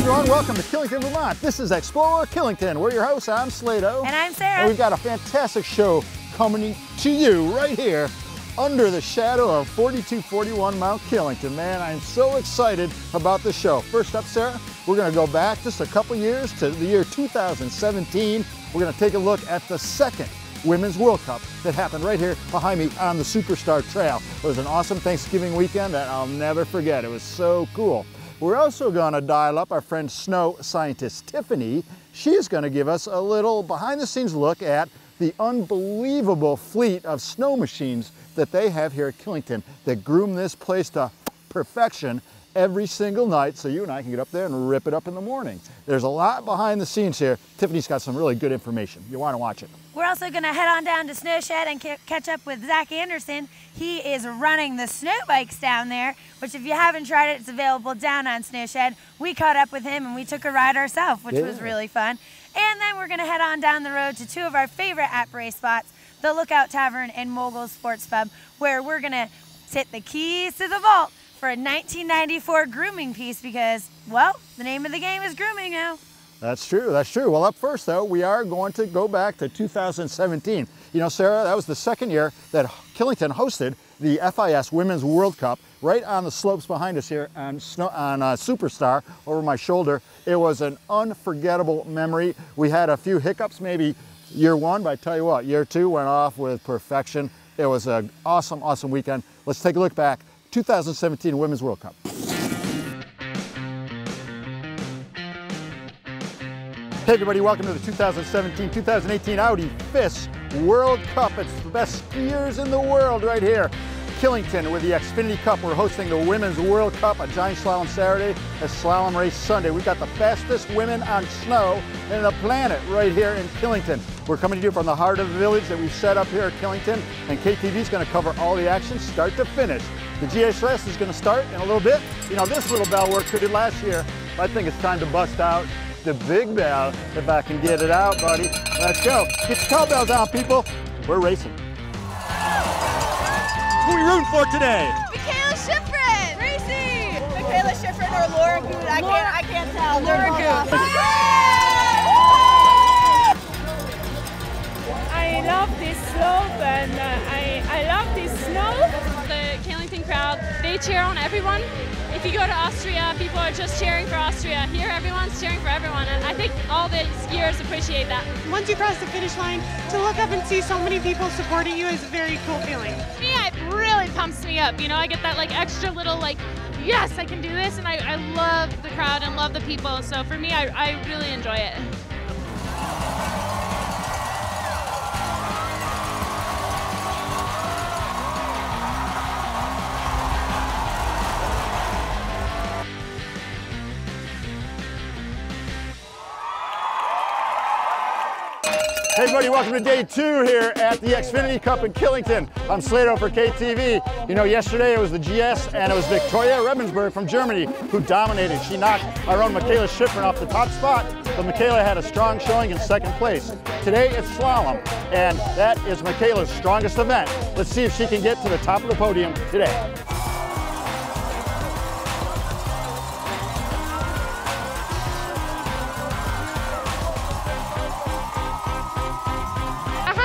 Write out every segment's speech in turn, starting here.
everyone, welcome to Killington, Vermont. This is Explore Killington. We're your hosts. I'm Slado. And I'm Sara. And we've got a fantastic show coming to you right here under the shadow of 4241 Mount Killington. Man, I'm so excited about the show. First up, Sara, we're going to go back just a couple years to the year 2017. We're going to take a look at the second Women's World Cup that happened right here behind me on the Superstar Trail. It was an awesome Thanksgiving weekend that I'll never forget. It was so cool. We're also going to dial up our friend Snow Scientist Tiffany. She's going to give us a little behind-the-scenes look at the unbelievable fleet of snow machines that they have here at Killington that groom this place to perfection every single night, so you and I can get up there and rip it up in the morning. There's a lot behind the scenes here. Tiffany's got some really good information. You want to watch it. We're also going to head on down to Snowshed and catch up with Zach Anderson. He is running the snow bikes down there, which if you haven't tried it, it's available down on Snowshed. We caught up with him and we took a ride ourselves, which was really fun. And then we're going to head on down the road to two of our favorite apres spots, the Lookout Tavern and Moguls Sports Pub, where we're going to hit the keys to the vault for a 1994 grooming piece because, well, the name of the game is grooming now. That's true, that's true. Well, up first though, we are going to go back to 2017. You know, Sara, that was the second year that Killington hosted the FIS Women's World Cup right on the slopes behind us here on Superstar over my shoulder. It was an unforgettable memory. We had a few hiccups, maybe year one, but I tell you what, year two went off with perfection. It was an awesome, awesome weekend. Let's take a look back. 2017 Women's World Cup. Hey everybody, welcome to the 2017-2018 Audi FIS World Cup. It's the best skiers in the world right here. Killington with the Xfinity Cup. We're hosting the Women's World Cup, a giant slalom Saturday, a slalom race Sunday. We've got the fastest women on snow in the planet right here in Killington. We're coming to you from the heart of the village that we've set up here at Killington, and KTV is going to cover all the action start to finish. The GSS is going to start in a little bit. You know, this little bell worked good last year. I think it's time to bust out the big bell, if I can get it out, buddy. Let's go. Get your cowbells on, people. We're racing. Who are we rooting for today? Mikaela Schifrin! Racing! Mikaela Schifrin or Laura Good. I can't tell. Laura Good. I love this slope and I love this snow. The Killington crowd, they cheer on everyone. If you go to Austria, people are just cheering for Austria. Here, everyone's cheering for everyone, and I think all the skiers appreciate that. Once you cross the finish line, to look up and see so many people supporting you is a very cool feeling. Yeah, it really pumps me up. You know, I get that like extra little like, yes, I can do this, and I love the crowd and love the people. So for me, I really enjoy it. Hey everybody, welcome to day two here at the Xfinity Cup in Killington. I'm Slado for KTV. You know, yesterday it was the GS and it was Victoria Rebensburg from Germany who dominated. She knocked our own Mikaela Schifrin off the top spot, but Mikaela had a strong showing in second place. Today it's slalom, and that is Mikaela's strongest event. Let's see if she can get to the top of the podium today.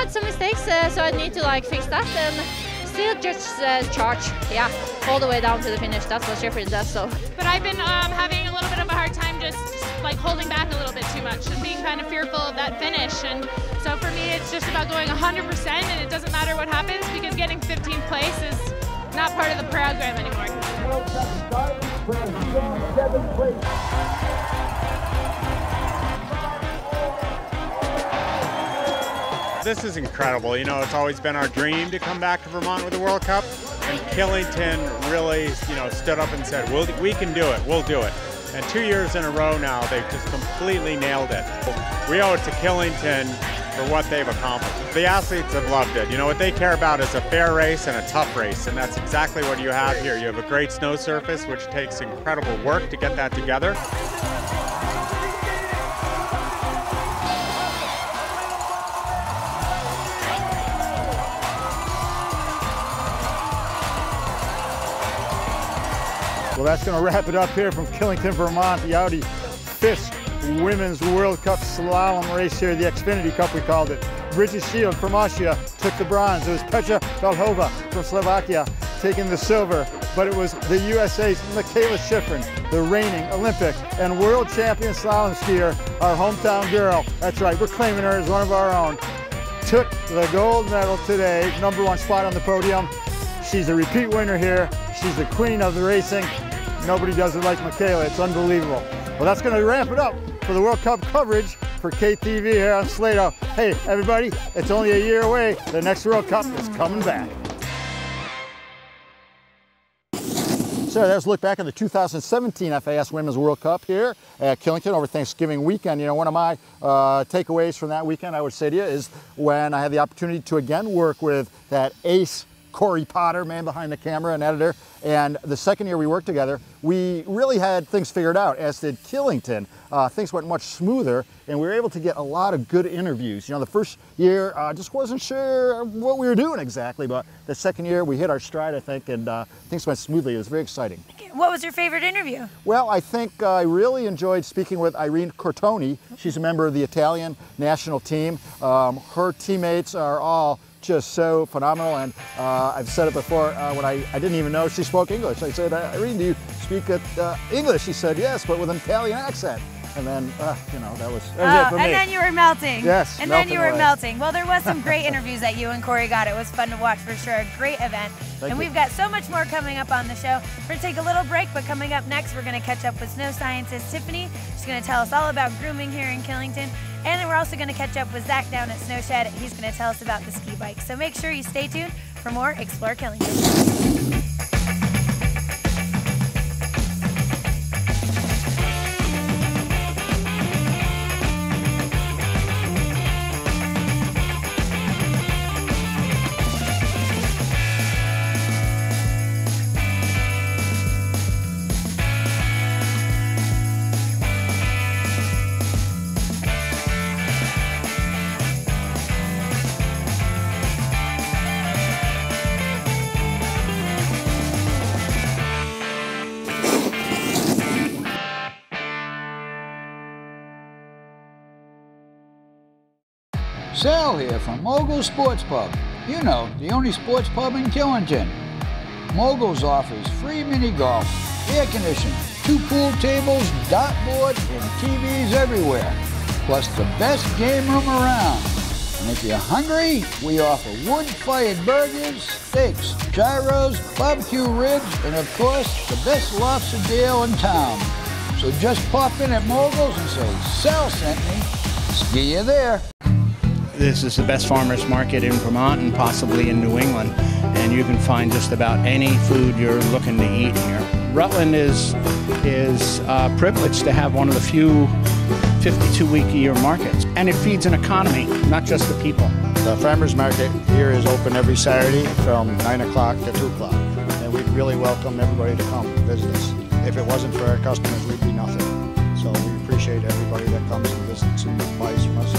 Some mistakes, so I need to fix that and still just charge, yeah, all the way down to the finish. That's what Schifrin does. So. But I've been having a little bit of a hard time just holding back a little bit too much and being kind of fearful of that finish. And so for me, it's just about going 100%, and it doesn't matter what happens because getting 15th place is not part of the program anymore. This is incredible. You know, it's always been our dream to come back to Vermont with the World Cup, and Killington really, stood up and said, we can do it, we'll do it. And 2 years in a row now, they've just completely nailed it. We owe it to Killington for what they've accomplished. The athletes have loved it. You know, what they care about is a fair race and a tough race, and that's exactly what you have here. You have a great snow surface, which takes incredible work to get that together. Well, that's going to wrap it up here from Killington, Vermont, the Audi 5th Women's World Cup slalom race here, the Xfinity Cup we called it. Bridget Shield from Austria took the bronze. It was Petra Valhova from Slovakia taking the silver, but it was the USA's Mikaela Shiffrin, the reigning Olympic and world champion slalom skier, our hometown girl. That's right, we're claiming her as one of our own. Took the gold medal today, #1 spot on the podium. She's a repeat winner here. She's the queen of the racing. Nobody does it like Mikaela. It's unbelievable. Well, that's going to ramp it up for the World Cup coverage for KTV here on Slado. Hey, everybody, it's only a year away. The next World Cup is coming back. So let's look back at the 2017 FAS Women's World Cup here at Killington over Thanksgiving weekend. You know, one of my takeaways from that weekend, I would say to you, is when I had the opportunity to again work with that ace Corey Potter, man behind the camera and editor. And the second year we worked together, we really had things figured out, as did Killington. Things went much smoother, and we were able to get a lot of good interviews. You know, the first year, just wasn't sure what we were doing exactly, but the second year we hit our stride, I think, and things went smoothly. It was very exciting. What was your favorite interview? Well, I think I really enjoyed speaking with Irene Cortoni. She's a member of the Italian national team. Her teammates are all just so phenomenal, and I've said it before, when I didn't even know she spoke English. I said, Irene, do you speak English? She said, yes, but with an Italian accent. And then, you know, that was it for me. And then you were melting. Yes, and then you were melting. Well, there was some great interviews that you and Corey got. It was fun to watch for sure. A great event. And we've got so much more coming up on the show. We're going to take a little break, but coming up next, we're going to catch up with Snow Scientist Tiffany. She's going to tell us all about grooming here in Killington. And then we're also going to catch up with Zach down at Snowshed. He's going to tell us about the ski bike. So make sure you stay tuned for more Explore Killington. Sal here from Moguls Sports Pub. You know, the only sports pub in Killington. Moguls offers free mini golf, air conditioning, 2 pool tables, dartboard, and TVs everywhere. Plus the best game room around. And if you're hungry, we offer wood-fired burgers, steaks, gyros, barbecue ribs, and of course, the best lobster deal in town. So just pop in at Moguls and say, Sal sent me. See you there. This is the best farmers market in Vermont and possibly in New England, and you can find just about any food you're looking to eat here. Rutland is privileged to have one of the few 52-week-a-year markets, and it feeds an economy, not just the people. The farmers market here is open every Saturday from 9 o'clock to 2 o'clock, and we'd really welcome everybody to come visit us. If it wasn't for our customers, we'd be nothing. So we appreciate everybody that comes and visits and buys from us.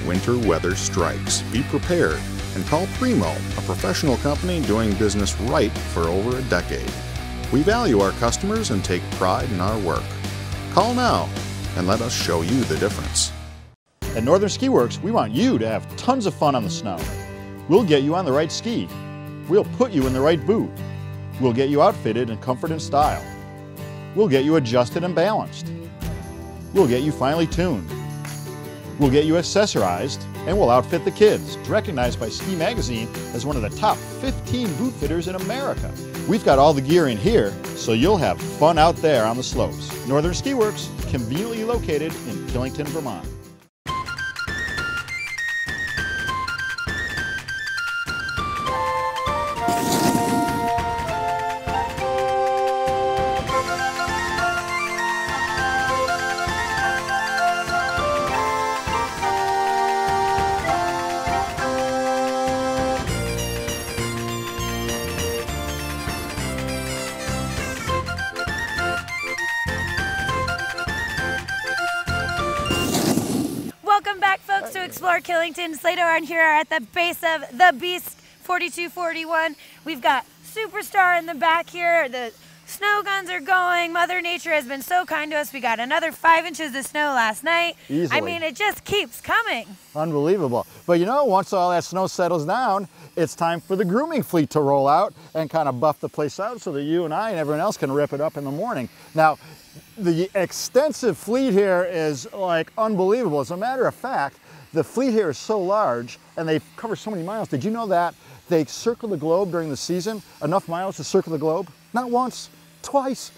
Winter weather strikes. Be prepared and call Primo, a professional company doing business right for over a decade. We value our customers and take pride in our work. Call now and let us show you the difference. At Northern Ski Works, we want you to have tons of fun on the snow. We'll get you on the right ski. We'll put you in the right boot. We'll get you outfitted in comfort and style. We'll get you adjusted and balanced. We'll get you finely tuned. We'll get you accessorized, and we'll outfit the kids, recognized by Ski Magazine as one of the top 15 boot fitters in America. We've got all the gear in here, so you'll have fun out there on the slopes. Northern Ski Works, conveniently located in Killington, Vermont. Welcome back, folks, to Explore Killington. Slado and here are at the base of the Beast 4241. We've got Superstar in the back here. The snow guns are going. Mother Nature has been so kind to us. We got another 5 inches of snow last night. Easily. I mean, it just keeps coming. Unbelievable. But you know, once all that snow settles down, it's time for the grooming fleet to roll out and kind of buff the place out so that you and I and everyone else can rip it up in the morning. Now, the extensive fleet here is like unbelievable. As a matter of fact, the fleet here is so large and they cover so many miles. Did you know that they circle the globe during the season? Enough miles to circle the globe? Not once, twice.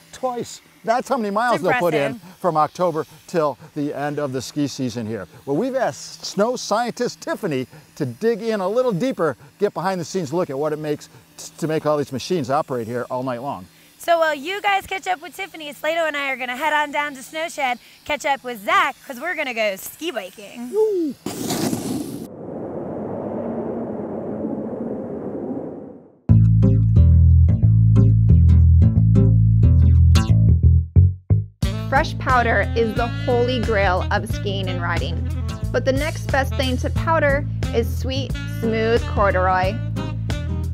That's how many miles they'll put in from October till the end of the ski season here. Well, we've asked Snow Scientist Tiffany to dig in a little deeper, get behind the scenes, look at what it makes to make all these machines operate here all night long. So while you guys catch up with Tiffany, Slado and I are gonna head on down to Snowshed, catch up with Zach, because we're gonna go ski biking. Woo. Fresh powder is the holy grail of skiing and riding. But the next best thing to powder is sweet, smooth corduroy.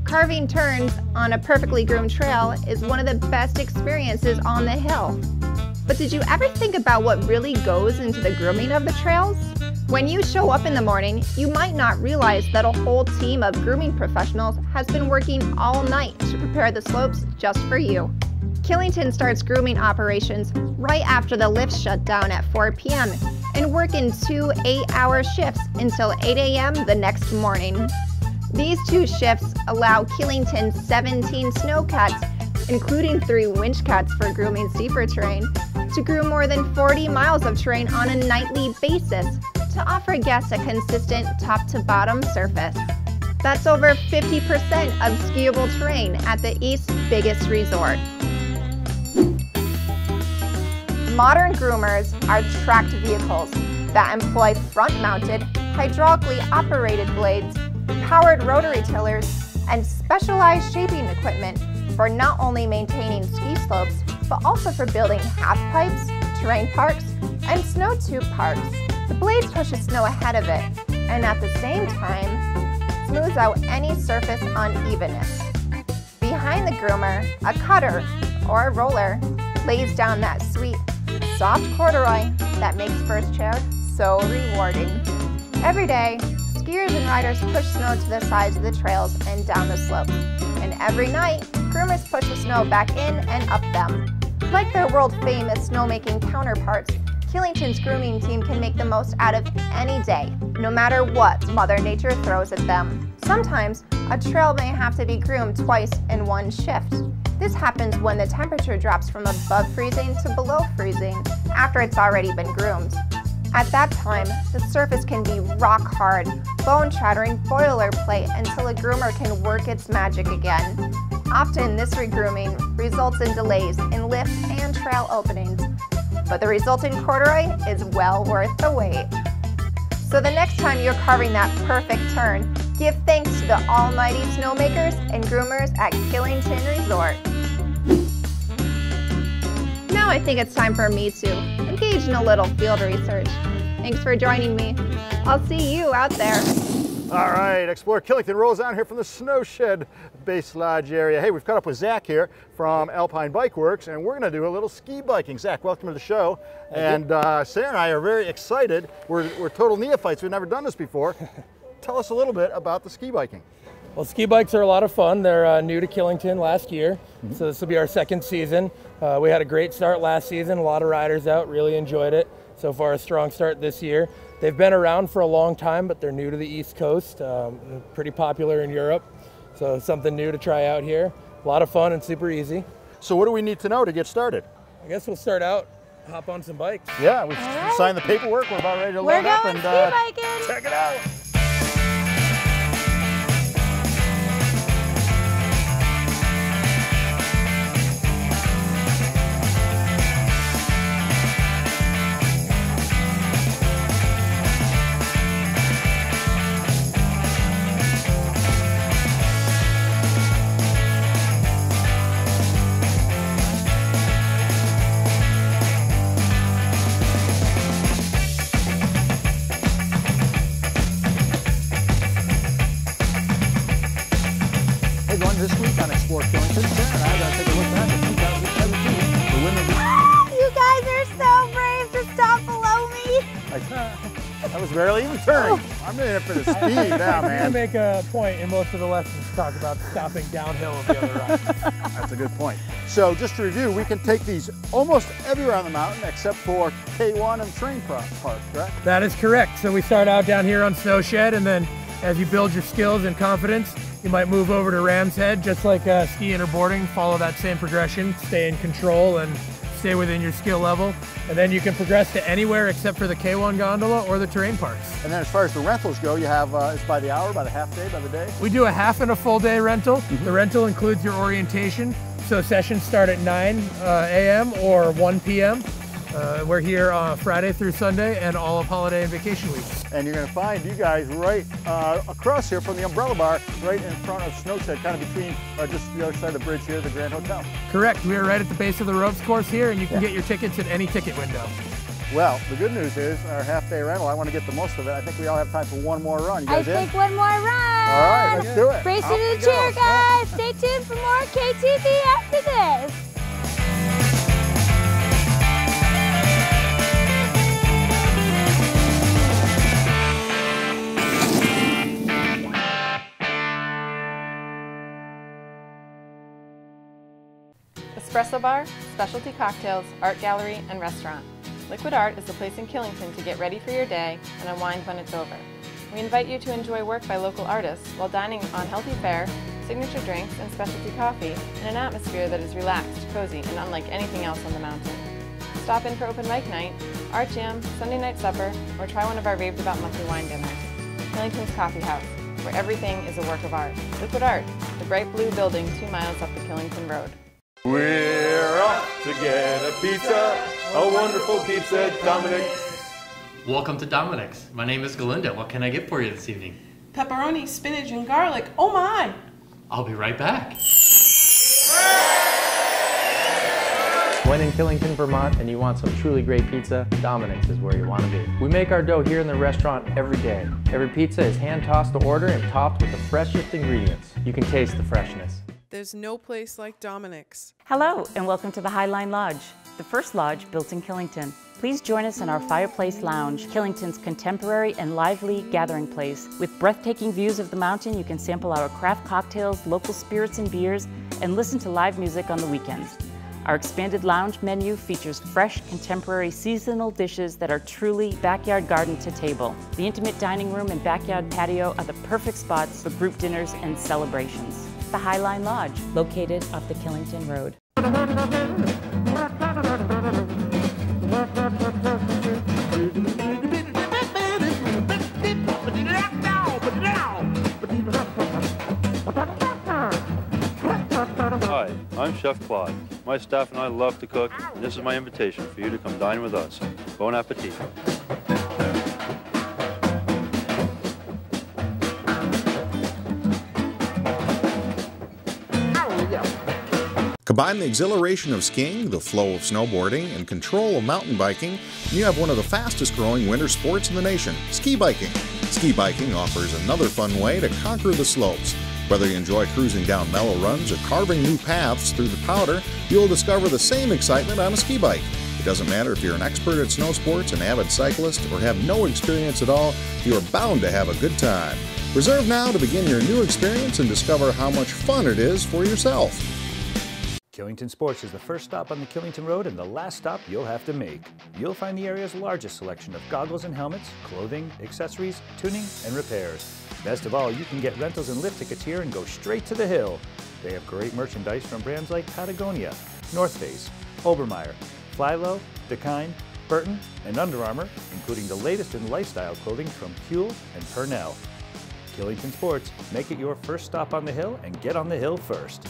Carving turns on a perfectly groomed trail is one of the best experiences on the hill. But did you ever think about what really goes into the grooming of the trails? When you show up in the morning, you might not realize that a whole team of grooming professionals has been working all night to prepare the slopes just for you. Killington starts grooming operations right after the lifts shut down at 4 p.m. and work in 2 8-hour shifts until 8 a.m. the next morning. These 2 shifts allow Killington's 17 snowcats, including 3 winch cats for grooming steeper terrain, to groom more than 40 miles of terrain on a nightly basis to offer guests a consistent top-to-bottom surface. That's over 50% of skiable terrain at the East's biggest resort. Modern groomers are tracked vehicles that employ front-mounted, hydraulically operated blades, powered rotary tillers, and specialized shaping equipment for not only maintaining ski slopes, but also for building half pipes, terrain parks, and snow tube parks. The blade pushes snow ahead of it, and at the same time, smooths out any surface unevenness. Behind the groomer, a cutter, or a roller, lays down that sweet, soft corduroy that makes first chair so rewarding. Every day, skiers and riders push snow to the sides of the trails and down the slopes. And every night, groomers push the snow back in and up them. Like their world-famous snowmaking counterparts, Killington's grooming team can make the most out of any day, no matter what Mother Nature throws at them. Sometimes, a trail may have to be groomed twice in one shift. This happens when the temperature drops from above freezing to below freezing after it's already been groomed. At that time, the surface can be rock hard, bone-shattering boilerplate until a groomer can work its magic again. Often this regrooming results in delays in lift and trail openings, but the resulting corduroy is well worth the wait. So the next time you're carving that perfect turn, give thanks to the almighty snowmakers and groomers at Killington Resort. Now I think it's time for me to engage in a little field research. Thanks for joining me. I'll see you out there. All right, Explore Killington rolls on here from the Snowshed Base Lodge area. Hey, we've caught up with Zach here from Alpine Bike Works, and we're going to do a little ski biking. Zach, welcome to the show. And Sara and I are very excited. We're total neophytes. We've never done this before. Tell us a little bit about the ski biking. Well, ski bikes are a lot of fun. They're new to Killington last year, so this will be our second season. We had a great start last season. A lot of riders out, really enjoyed it. So far, a strong start this year. They've been around for a long time, but they're new to the East Coast. Pretty popular in Europe, so something new to try out here. A lot of fun and super easy. So what do we need to know to get started? I guess we'll start out, hop on some bikes. Yeah, we've signed the paperwork. We're about ready to load up and check it out. This week on Explore Killington, Sara and I got to take a look back at 2017. The women. You guys are so brave to stop below me. I was barely even turning. I'm in it for the speed now, man. I make a point in most of the lessons to talk about stopping downhill of the other ride. That's a good point. So just to review, we can take these almost everywhere on the mountain except for K1 and Train Park, correct? That is correct. So we start out down here on Snowshed, and then as you build your skills and confidence, you might move over to Ram's Head, just like skiing or boarding, follow that same progression, stay in control and stay within your skill level. And then you can progress to anywhere except for the K1 gondola or the terrain parks. And then as far as the rentals go, you have, it's by the hour, by the half day, by the day? We do a half and a full day rental. The rental includes your orientation. So sessions start at 9 a.m. or 1 p.m. We're here Friday through Sunday and all of holiday and vacation weeks. And you're going to find you guys right across here from the umbrella bar, right in front of Snowshed, kind of between just the other side of the bridge here, the Grand Hotel. Correct. We are right at the base of the ropes course here, and you can get your tickets at any ticket window. Well, the good news is our half-day rental, I want to get the most of it. I think we all have time for one more run. You guys in? I think one more run. All right, let's do it. Brace you to the chair, guys. Stay tuned for more KTV after this. Espresso bar, specialty cocktails, art gallery, and restaurant. Liquid Art is the place in Killington to get ready for your day and unwind when it's over. We invite you to enjoy work by local artists while dining on healthy fare, signature drinks, and specialty coffee in an atmosphere that is relaxed, cozy, and unlike anything else on the mountain. Stop in for open mic night, art jam, Sunday night supper, or try one of our raved about monthly wine dinners. Killington's Coffee House, where everything is a work of art. Liquid Art, the bright blue building 2 miles up the Killington Road. We're off to get a pizza, a wonderful pizza at Dominic's. Welcome to Dominic's. My name is Galinda. What can I get for you this evening? Pepperoni, spinach, and garlic. Oh my! I'll be right back. When in Killington, Vermont, and you want some truly great pizza, Dominic's is where you want to be. We make our dough here in the restaurant every day. Every pizza is hand-tossed to order and topped with the freshest ingredients. You can taste the freshness. There's no place like Dominic's. Hello, and welcome to the Highline Lodge, the first lodge built in Killington. Please join us in our Fireplace Lounge, Killington's contemporary and lively gathering place. With breathtaking views of the mountain, you can sample our craft cocktails, local spirits and beers, and listen to live music on the weekends. Our expanded lounge menu features fresh, contemporary, seasonal dishes that are truly backyard garden to table. The intimate dining room and backyard patio are the perfect spots for group dinners and celebrations. The Highline Lodge, located off the Killington Road. Hi, I'm Chef Claude. My staff and I love to cook, and this is my invitation for you to come dine with us. Bon appetit. Combine the exhilaration of skiing, the flow of snowboarding, and control of mountain biking, and you have one of the fastest growing winter sports in the nation, ski biking. Ski biking offers another fun way to conquer the slopes. Whether you enjoy cruising down mellow runs or carving new paths through the powder, you'll discover the same excitement on a ski bike. It doesn't matter if you're an expert at snow sports, an avid cyclist, or have no experience at all, you are bound to have a good time. Reserve now to begin your new experience and discover how much fun it is for yourself. Killington Sports is the first stop on the Killington Road and the last stop you'll have to make. You'll find the area's largest selection of goggles and helmets, clothing, accessories, tuning, and repairs. Best of all, you can get rentals and lift tickets here and go straight to the hill. They have great merchandise from brands like Patagonia, North Face, Obermeyer, Flylow, Dakine, Burton, and Under Armour, including the latest in lifestyle clothing from Kuhl and Purnell. Killington Sports, make it your first stop on the hill and get on the hill first.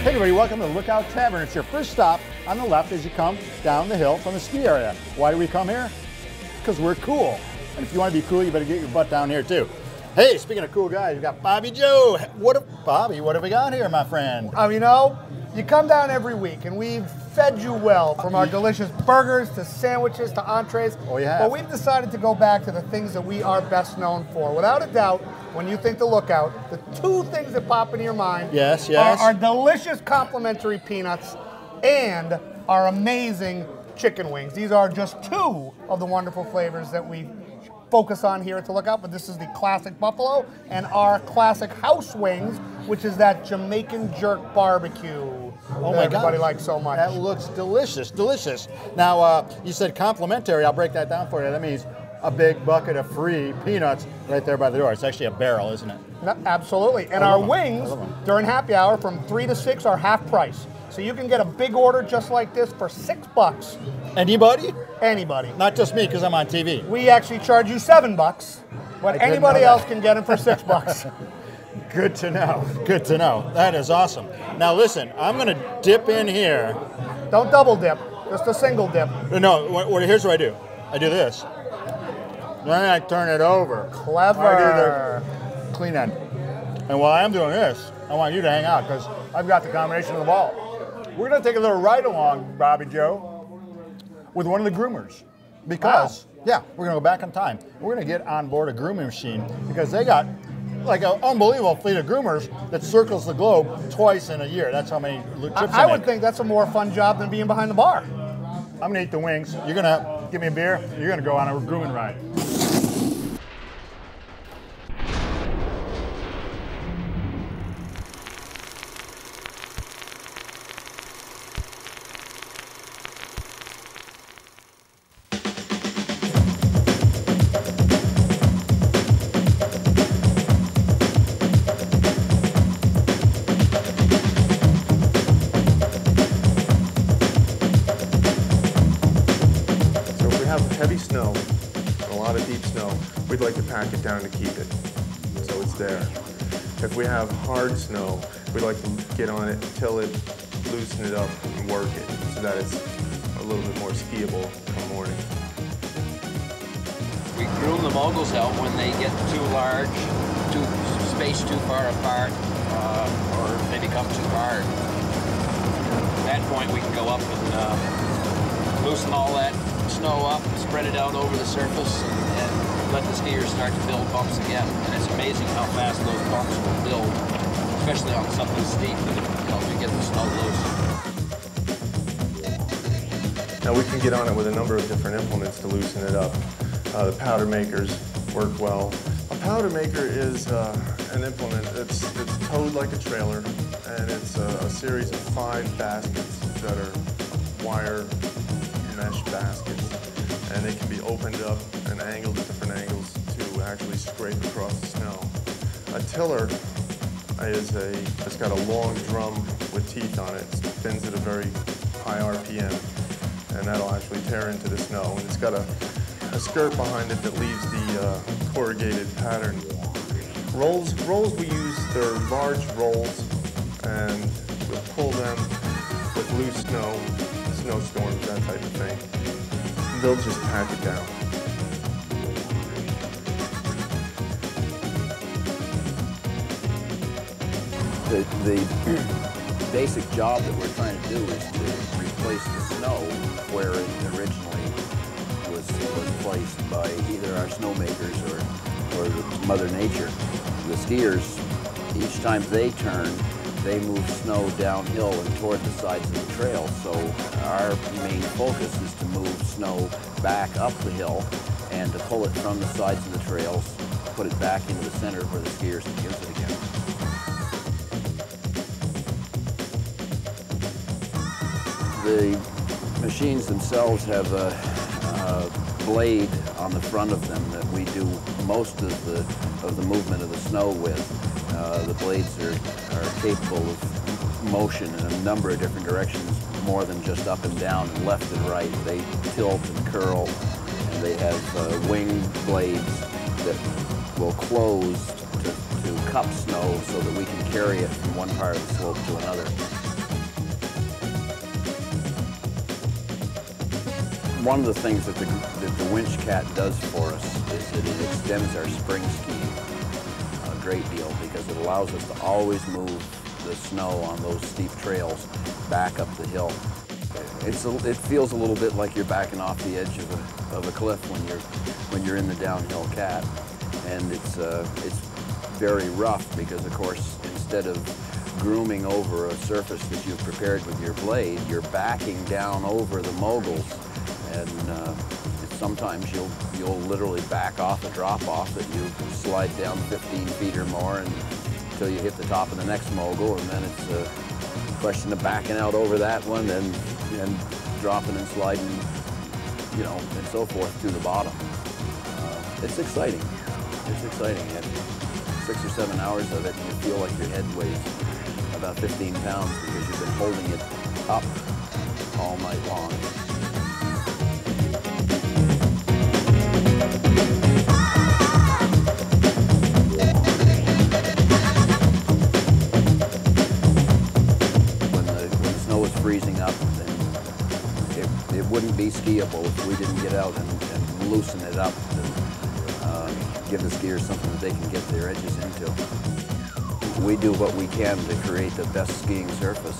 Hey everybody, welcome to Lookout Tavern. It's your first stop on the left as you come down the hill from the ski area. Why do we come here? Because we're cool. And if you want to be cool, you better get your butt down here too. Hey, speaking of cool guys, we got Bobby Joe. Bobby, what have we got here, my friend? You know, you come down every week and we've fed you well, from our delicious burgers to sandwiches to entrees. Oh, yeah. But we've decided to go back to the things that we are best known for. Without a doubt, when you think the Lookout, the two things that pop into your mind yes. are our delicious complimentary peanuts and our amazing chicken wings. These are just two of the wonderful flavors that we focus on here at the Lookout, but this is the classic buffalo and our classic house wings, which is that Jamaican jerk barbecue. Oh my God. Everybody likes so much. That looks delicious, delicious. Now, you said complimentary. I'll break that down for you. That means a big bucket of free peanuts right there by the door. It's actually a barrel, isn't it? No, absolutely. And our wings during happy hour from 3 to 6 are half price. So you can get a big order just like this for $6. Anybody? Anybody. Not just me, because I'm on TV. We actually charge you $7, but anybody else can get them for $6. Good to know. Good to know. That is awesome. Now listen, I'm going to dip in here. Don't double dip, just a single dip. No, here's what I do. I do this. Then I turn it over. Clever. I do the clean end. And while I'm doing this, I want you to hang out because I've got the combination of the ball. We're going to take a little ride along, Bobby Joe, with one of the groomers. Because, yeah, we're going to go back in time. We're going to get on board a grooming machine because they got like an unbelievable fleet of groomers that circles the globe twice in a year. That's how many trips I would think that's a more fun job than being behind the bar. I'm going to eat the wings. You're going to give me a beer. You're going to go on a grooming ride. Heavy snow, a lot of deep snow, we'd like to pack it down to keep it, so it's there. If we have hard snow, we'd like to get on it, till it, loosen it up, and work it, so that it's a little bit more skiable come morning. We groom the Moguls out when they get too large, spaced too far apart, or they become too hard. At that point, we can go up and loosen all that snow up, spread it out over the surface, and let the skiers start to build bumps again. And it's amazing how fast those bumps will build, especially on something steep, if you get the snow loose. Now we can get on it with a number of different implements to loosen it up. The powder makers work well. A powder maker is an implement that's towed like a trailer, and it's a series of 5 baskets that are wire mesh baskets, and they can be opened up and angled at different angles to actually scrape across the snow. A tiller it's got a long drum with teeth on it. It spins at a very high RPM, and that'll actually tear into the snow. And it's got a skirt behind it that leaves the corrugated pattern. Rolls we use, they're large rolls, and we'll pull them with loose snow, snowstorms, that type of thing. They'll just pack it down. The basic job that we're trying to do is to replace the snow where it originally was placed by either our snowmakers or Mother Nature. The skiers, each time they turn, they move snow downhill and toward the sides of the trail. So our main focus is to move snow back up the hill and to pull it from the sides of the trails, put it back into the center where the skiers can use it again. The machines themselves have a blade on the front of them that we do most of the movement of the snow with. The blades are capable of motion in a number of different directions, more than just up and down and left and right. They tilt and curl, and they have wing blades that will close to cup snow so that we can carry it from one part of the slope to another. One of the things that the winch cat does for us is that it extends our spring skiing a great deal, because it allows us to always move the snow on those steep trails back up the hill. It feels a little bit like you're backing off the edge of a cliff when you're in the downhill cat, and it's very rough because, of course, instead of grooming over a surface that you've prepared with your blade, you're backing down over the Moguls. And sometimes you'll literally back off a drop-off that you slide down 15 feet or more until you hit the top of the next Mogul, and then it's a question of backing out over that one and dropping and sliding, you know, and so forth to the bottom. It's exciting. It's exciting. You have 6 or 7 hours of it, and you feel like your head weighs about 15 pounds because you've been holding it up all night long. Freezing up, then it wouldn't be skiable if we didn't get out and loosen it up and give the skiers something that they can get their edges into. We do what we can to create the best skiing surface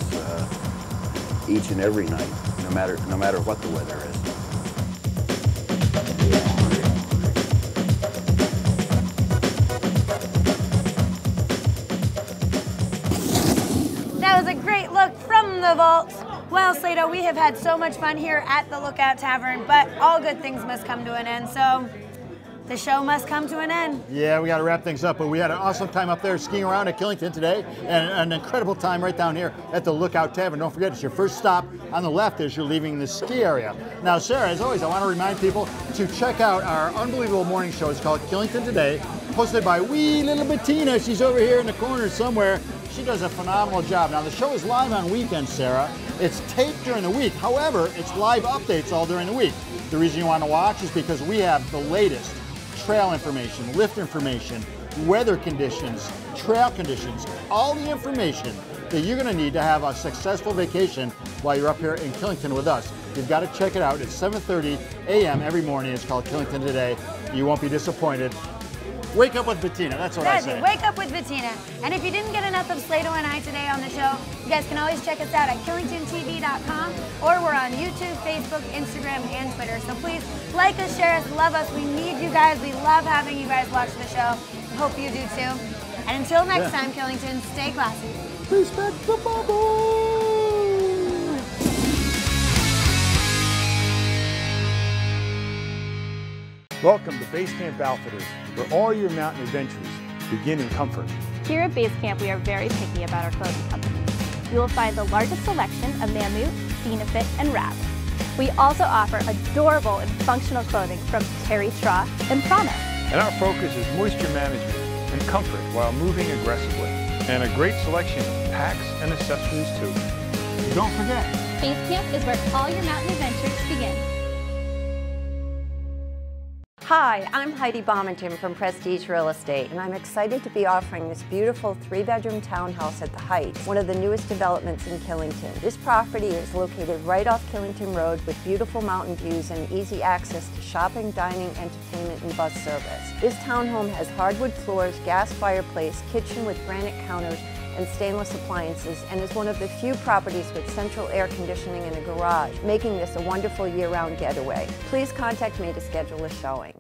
each and every night, no matter what the weather is. That was a great look from the vault. Well, Slado, we have had so much fun here at the Lookout Tavern, but all good things must come to an end, so the show must come to an end. Yeah, we got to wrap things up, but we had an awesome time up there skiing around at Killington today, and an incredible time right down here at the Lookout Tavern. Don't forget, it's your first stop on the left as you're leaving the ski area. Now, Sarah, as always, I want to remind people to check out our unbelievable morning show. It's called Killington Today, hosted by wee little Bettina. She's over here in the corner somewhere. She does a phenomenal job. Now, the show is live on weekends, Sarah. It's taped during the week. However, it's live updates all during the week. The reason you want to watch is because we have the latest trail information, lift information, weather conditions, trail conditions, all the information that you're going to need to have a successful vacation while you're up here in Killington with us. You've got to check it out. It's 7:30 a.m. every morning. It's called Killington Today. You won't be disappointed. Wake up with Bettina, that's what I say. Wake up with Bettina. And if you didn't get enough of Slado and I today on the show, you guys can always check us out at KillingtonTV.com, or we're on YouTube, Facebook, Instagram, and Twitter. So please like us, share us, love us. We need you guys. We love having you guys watch the show. Hope you do too. And until next time, Killington, stay classy. Respect the bubble! Welcome to Base Camp Outfitters, where all your mountain adventures begin in comfort. Here at Base Camp, we are very picky about our clothing company. You will find the largest selection of Mammut, Benefit, and Wrap. We also offer adorable and functional clothing from Terry Traw and Prana. And our focus is moisture management and comfort while moving aggressively. And a great selection of packs and accessories too. And don't forget, Base Camp is where all your mountain adventures begin. Hi, I'm Heidi Bomenton from Prestige Real Estate, and I'm excited to be offering this beautiful 3-bedroom townhouse at the Heights, one of the newest developments in Killington. This property is located right off Killington Road with beautiful mountain views and easy access to shopping, dining, entertainment, and bus service. This townhome has hardwood floors, gas fireplace, kitchen with granite counters, and stainless appliances, and is one of the few properties with central air conditioning and a garage, making this a wonderful year-round getaway. Please contact me to schedule a showing.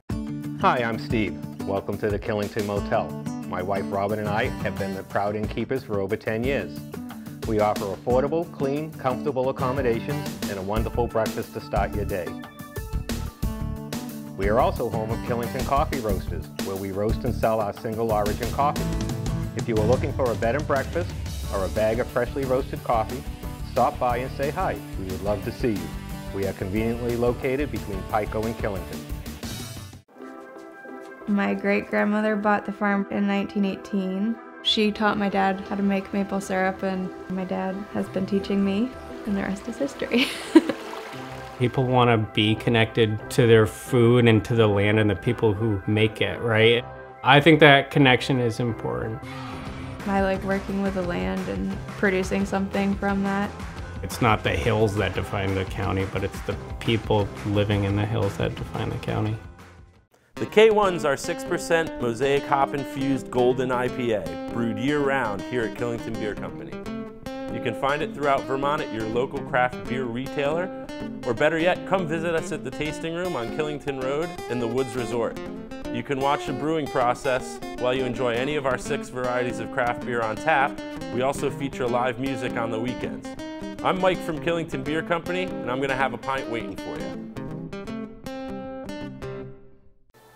Hi, I'm Steve. Welcome to the Killington Motel. My wife Robin and I have been the proud innkeepers for over 10 years. We offer affordable, clean, comfortable accommodations and a wonderful breakfast to start your day. We are also home of Killington Coffee Roasters, where we roast and sell our single origin coffee. If you are looking for a bed and breakfast or a bag of freshly roasted coffee, stop by and say hi. We would love to see you. We are conveniently located between Pico and Killington. My great-grandmother bought the farm in 1918. She taught my dad how to make maple syrup, and my dad has been teaching me, and the rest is history. People want to be connected to their food and to the land and the people who make it, right? I think that connection is important. I like working with the land and producing something from that. It's not the hills that define the county, but it's the people living in the hills that define the county. The K1's are 6% Mosaic hop-infused golden IPA, brewed year-round here at Killington Beer Company. You can find it throughout Vermont at your local craft beer retailer, or better yet, come visit us at the Tasting Room on Killington Road in the Woods Resort. You can watch the brewing process while you enjoy any of our 6 varieties of craft beer on tap. We also feature live music on the weekends. I'm Mike from Killington Beer Company, and I'm going to have a pint waiting for you.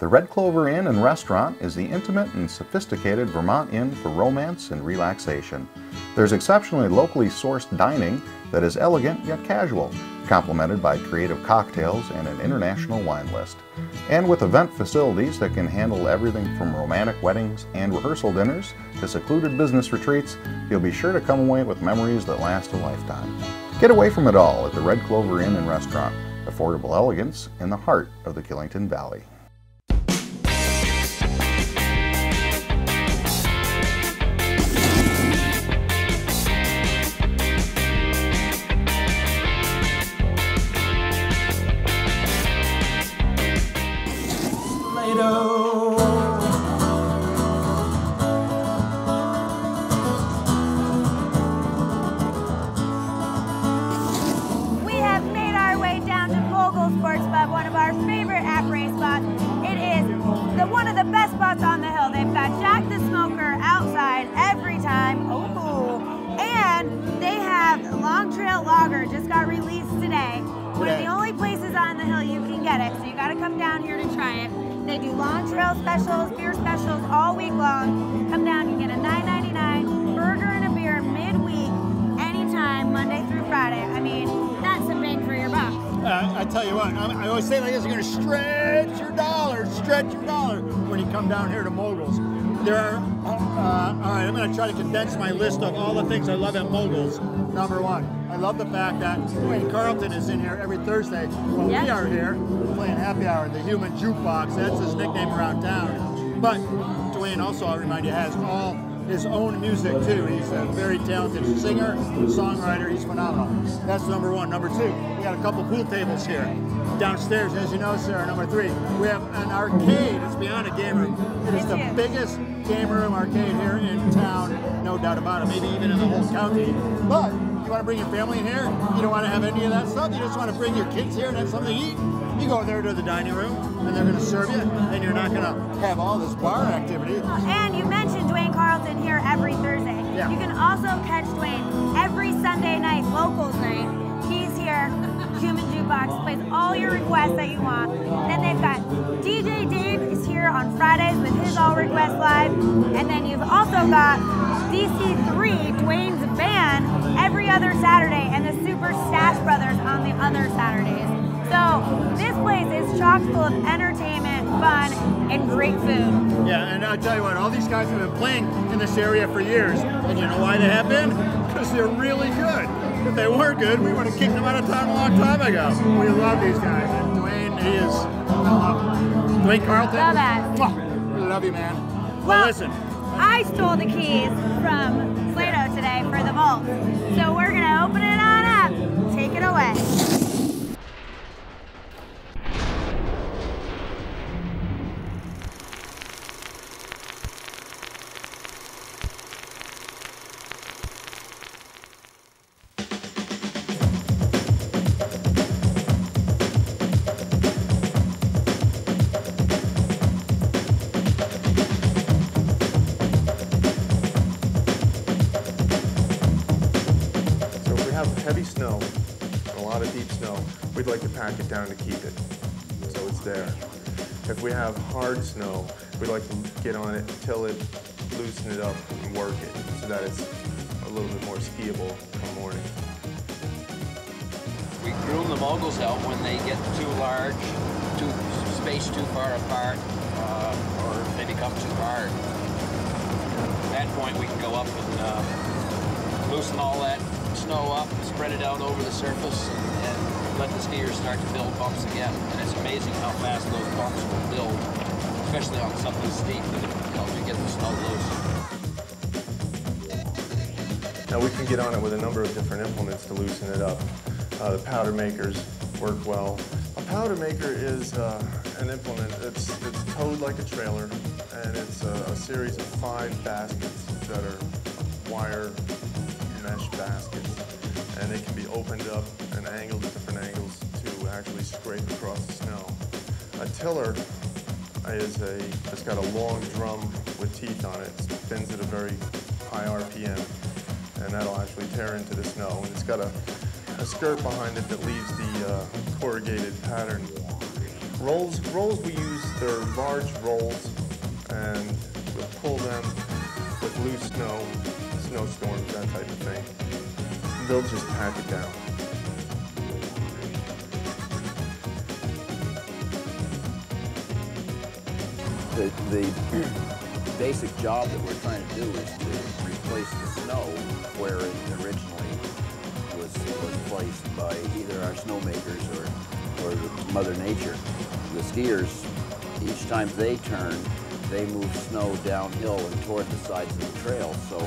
The Red Clover Inn and Restaurant is the intimate and sophisticated Vermont inn for romance and relaxation. There's exceptionally locally sourced dining that is elegant yet casual, complemented by creative cocktails and an international wine list. And with event facilities that can handle everything from romantic weddings and rehearsal dinners to secluded business retreats, you'll be sure to come away with memories that last a lifetime. Get away from it all at the Red Clover Inn and Restaurant. Affordable elegance in the heart of the Killington Valley. We have made our way down to Moguls Sports Pub, one of our favorite apres spots. It is one of the best spots on the hill. They've got Jack the Smoker outside every time. Ooh. And they have Long Trail Lager, just got released today. One of the only places on the hill you can get it, so you gotta come down here to try it. They do Long Trail specials, beer specials all week long. Come down, you get a $9.99 burger and a beer midweek, anytime, Monday through Friday. I mean, that's a bang for your buck. I tell you what, I always say like this, you're going to stretch your dollar when you come down here to Moguls. There are, all right, I'm going to try to condense my list of all the things I love at Moguls. Number 1, I love the fact that Dwayne Carlton is in here every Thursday when we are here playing happy hour, the human jukebox. That's his nickname around town. But Dwayne also, I'll remind you, has all his own music too. He's a very talented singer, songwriter. He's phenomenal. That's number 1. Number 2, we got a couple pool tables here. Downstairs, as you know, Sarah, number 3, we have an arcade. It's beyond a game room. It is the biggest game room arcade here in town, no doubt about it, maybe even in the whole county. But you want to bring your family in here, you don't want to have any of that stuff, you just want to bring your kids here and have something to eat, you go there to the dining room and they're going to serve you, and you're not going to have all this bar activity. And you mentioned Dwayne Carlton here every Thursday. Yeah. You can also catch Dwayne every Sunday night, Locals night. He's here, Human Jukebox, plays all your requests that you want. Then they've got DJ Dave is here on Fridays with his All Request Live. And then you've also got DC3, Dwayne's band, every other Saturday, and the Super Stash Brothers on the other Saturdays. So this place is chock full of entertainment, fun, and great food. Yeah, and I'll tell you what, all these guys have been playing in this area for years. And you know why they have been? Because they're really good. If they weren't good, we would have kicked them out of town a long time ago. We love these guys. And Dwayne, he is, Dwayne Carlton. Love that. Love you, man. Well, listen. I stole the keys from Slado today for the vault. So we're gonna open it on up. Take it away. Heavy snow, a lot of deep snow, we'd like to pack it down to keep it, so it's there. If we have hard snow, we'd like to get on it, till it, loosen it up, and work it, so that it's a little bit more skiable come morning. We groom the Moguls out when they get too large, spaced too far apart, or they become too hard. At that point, we can go up and loosen all that snow up, spread it out over the surface, and let the skiers start to build bumps again. And it's amazing how fast those bumps will build, especially on something steep, if you get the snow loose. Now we can get on it with a number of different implements to loosen it up. The powder makers work well. A powder maker is an implement that's towed like a trailer, and it's a series of 5 baskets that are wire mesh baskets, and they can be opened up and angled at different angles to actually scrape across the snow. A tiller it's got a long drum with teeth on it. It spins at a very high RPM, and that'll actually tear into the snow. And it's got a skirt behind it that leaves the corrugated pattern. Rolls we use, they're large rolls, and we'll pull them with loose snow, snowstorms, that type of thing. They'll just pack it down. The basic job that we're trying to do is to replace the snow where it originally was placed by either our snowmakers or Mother Nature. The skiers, each time they turn, they move snow downhill and toward the sides of the trail. So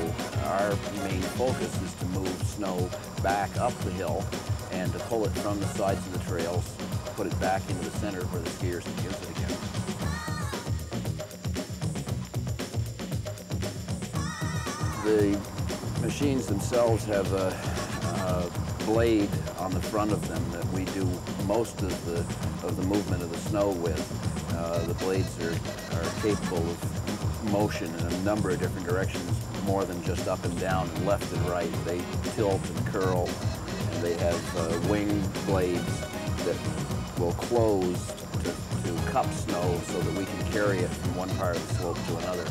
our main focus is to move snow back up the hill and to pull it from the sides of the trails, put it back into the center where the skiers can use it again. The machines themselves have a blade on the front of them that we do most of the movement of the snow with. The blades are capable of motion in a number of different directions, more than just up and down and left and right. They tilt and curl, and they have wing blades that will close to cup snow so that we can carry it from one part of the slope to another.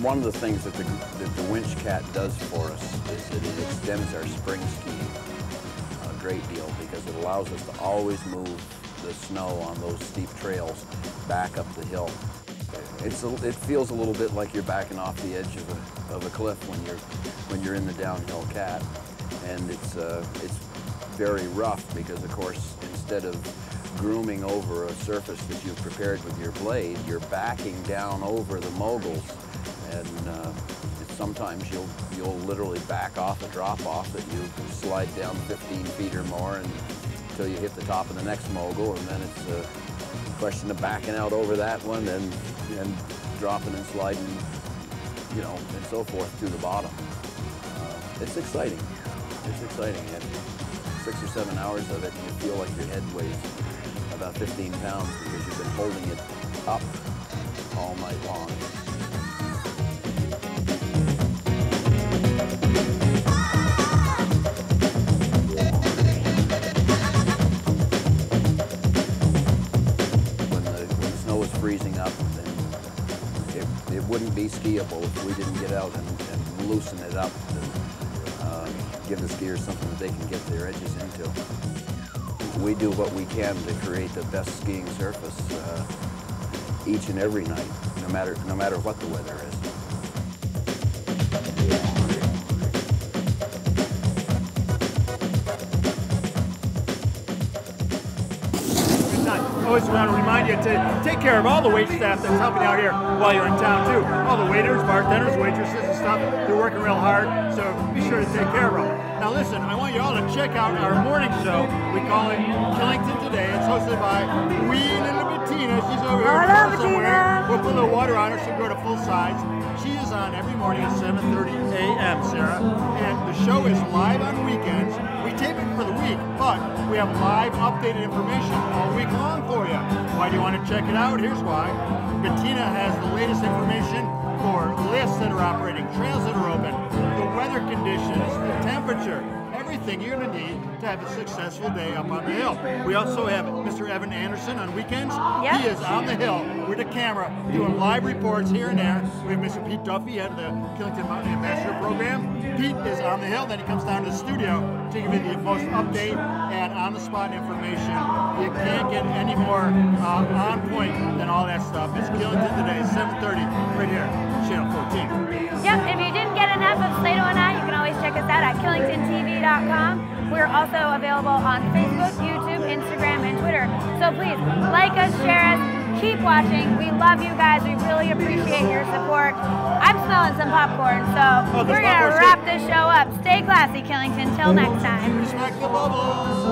One of the things that the winch cat does for us is that it extends our spring ski a great deal, because it allows us to always move the snow on those steep trails back up the hill. It feels a little bit like you're backing off the edge of a cliff when you're in the downhill cat, and it's very rough because, of course, instead of grooming over a surface that you've prepared with your blade, you're backing down over the Moguls. And sometimes you'll literally back off a drop off that you slide down 15 feet or more until you hit the top of the next mogul, and then it's a question of backing out over that one and dropping and sliding, you know, and so forth to the bottom. It's exciting. It's exciting. And 6 or 7 hours of it, and you feel like your head weighs about 15 pounds because you've been holding it up all night long. When the snow was freezing up, then it wouldn't be skiable if we didn't get out and loosen it up and give the skiers something that they can get their edges into. We do what we can to create the best skiing surface each and every night, no matter what the weather is. Always want to remind you to take care of all the wait staff that's helping out here while you're in town too. All the waiters, bartenders, waitresses and stuff, they're working real hard, so be sure to take care of them. Now listen, I want you all to check out our morning show. We call it Killington Today. It's hosted by wee little Bettina. She's over here somewhere. We'll put a little water on her so she'll go to full size. She is on every morning at 7:30 a.m., Sarah. And the show is live on weekends. We tape it for the week, but we have live updated information all week long for you. Why do you want to check it out? Here's why. Bettina has the latest information for lifts that are operating, trails that are open, the weather conditions, the temperature, everything you're going to need to have a successful day up on the hill. We also have Mr. Evan Anderson on weekends. Yep. He is on the hill with a camera doing live reports here and there. We have Mr. Pete Duffy, head of the Killington Mountain Ambassador Program. Pete is on the hill, then he comes down to the studio to give you the most update and on-the-spot information. You can't get any more on point than all that stuff. It's Killington Today, 7:30, right here, Channel 14. Yep, if you didn't get enough of Slado and I, you can always check us out at KillingtonTV.com. We're also available on Facebook, YouTube, Instagram, and Twitter. So please, like us, share us, keep watching. We love you guys. We really appreciate your support. I'm smelling some popcorn, so we're going to wrap this show up. Stay classy, Killington. Till next time. Respect the bubbles.